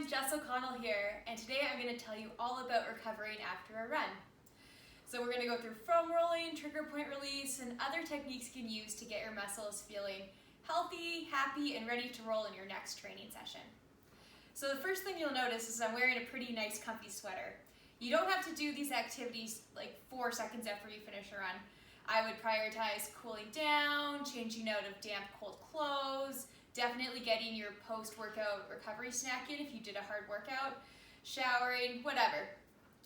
Jess O'Connell here, and today I'm going to tell you all about recovering after a run. So we're going to go through foam rolling, trigger point release, and other techniques you can use to get your muscles feeling healthy, happy, and ready to roll in your next training session. So the first thing you'll notice is I'm wearing a pretty nice comfy sweater. You don't have to do these activities like 4 seconds after you finish a run. I would prioritize cooling down, changing out of damp, cold clothes, definitely getting your post-workout recovery snack in if you did a hard workout, showering, whatever.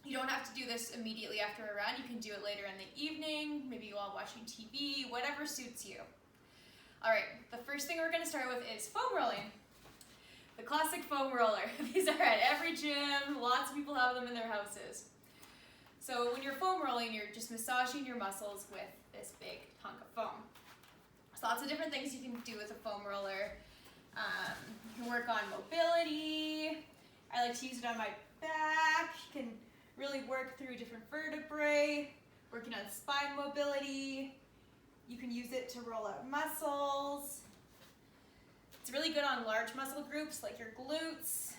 You don't have to do this immediately after a run. You can do it later in the evening, maybe while watching TV, whatever suits you. All right, the first thing we're going to start with is foam rolling. The classic foam roller. These are at every gym. Lots of people have them in their houses. So when you're foam rolling, you're just massaging your muscles with this big hunk of foam. So lots of different things you can do with a foam roller. You can work on mobility. I like to use it on my back. You can really work through different vertebrae, working on spine mobility. You can use it to roll out muscles. It's really good on large muscle groups like your glutes,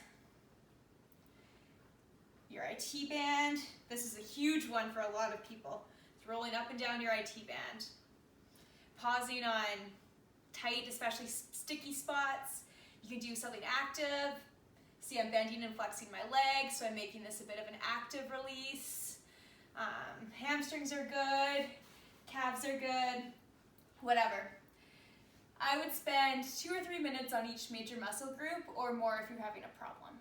your IT band. This is a huge one for a lot of people. It's rolling up and down your IT band. Pausing on tight, especially sticky spots. You can do something active. See, I'm bending and flexing my legs, so I'm making this a bit of an active release. Hamstrings are good, calves are good, whatever. I would spend 2 or 3 minutes on each major muscle group or more if you're having a problem.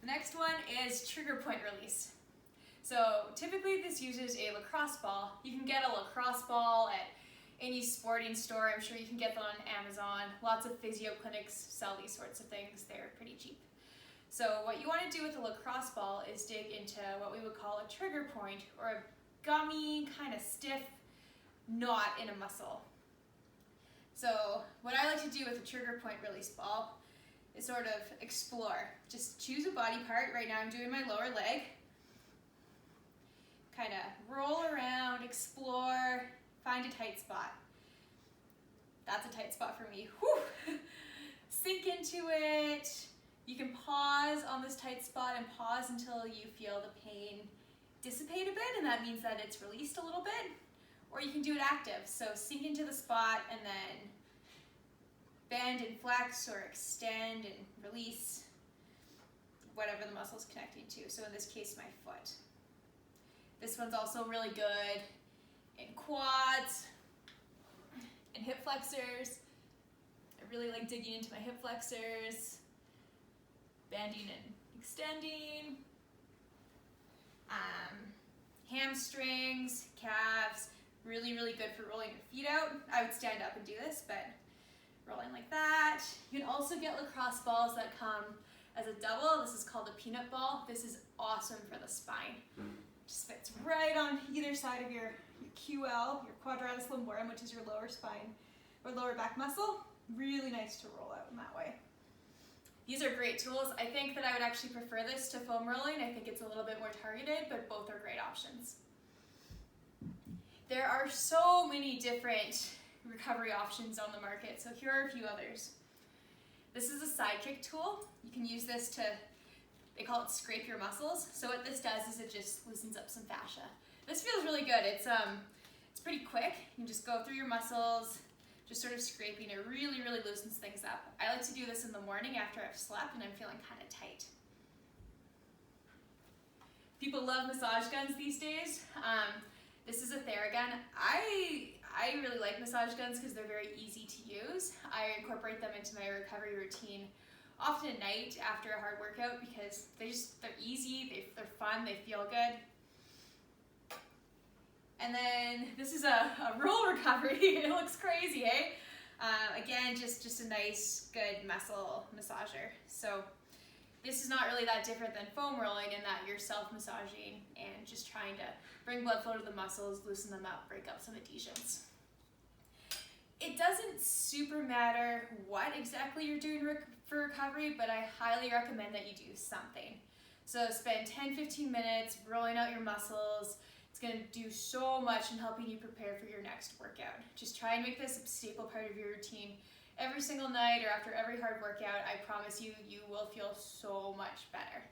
The next one is trigger point release. So typically this uses a lacrosse ball. You can get a lacrosse ball at any sporting store. I'm sure you can get them on Amazon. Lots of physio clinics sell these sorts of things. They're pretty cheap. So what you want to do with a lacrosse ball is dig into what we would call a trigger point, or a gummy, kind of stiff knot in a muscle. So what I like to do with a trigger point release ball is sort of explore. Just choose a body part. Right now I'm doing my lower leg. Kind of roll around, explore, find a tight spot. That's a tight spot for me. Whew. Sink into it. You can pause on this tight spot and pause until you feel the pain dissipate a bit, and that means that it's released a little bit. Or you can do it active. So sink into the spot and then bend and flex or extend and release whatever the muscle's connecting to. So in this case, my foot. This one's also really good in quads and hip flexors. I really like digging into my hip flexors, bending and extending, hamstrings, calves, really, really good for rolling your feet out. I would stand up and do this, but rolling like that. You can also get lacrosse balls that come as a double. This is called a peanut ball. This is awesome for the spine. Just fits right on either side of your QL, your quadratus lumborum, which is your lower spine or lower back muscle. Really nice to roll out in that way. These are great tools. I think that I would actually prefer this to foam rolling. I think it's a little bit more targeted, but both are great options. There are so many different recovery options on the market, so here are a few others. This is a side kick tool. You can use this to, they call it scrape your muscles. So what this does is it just loosens up some fascia. This feels really good. It's pretty quick. You can just go through your muscles, just sort of scraping. It really, really loosens things up. I like to do this in the morning after I've slept and I'm feeling kind of tight. People love massage guns these days. This is a Theragun. I really like massage guns because they're very easy to use. I incorporate them into my recovery routine often at night after a hard workout because they're easy, they're fun, they feel good. And then this is a roll recovery. It looks crazy, eh? Again, just a nice, good muscle massager. So this is not really that different than foam rolling in that you're self-massaging and just trying to bring blood flow to the muscles, loosen them up, break up some adhesions. It doesn't super matter what exactly you're doing for recovery, but I highly recommend that you do something. So spend 10-15 minutes rolling out your muscles. It's going to do so much in helping you prepare for your next workout. Just try and make this a staple part of your routine every single night or after every hard workout, I promise you, you will feel so much better.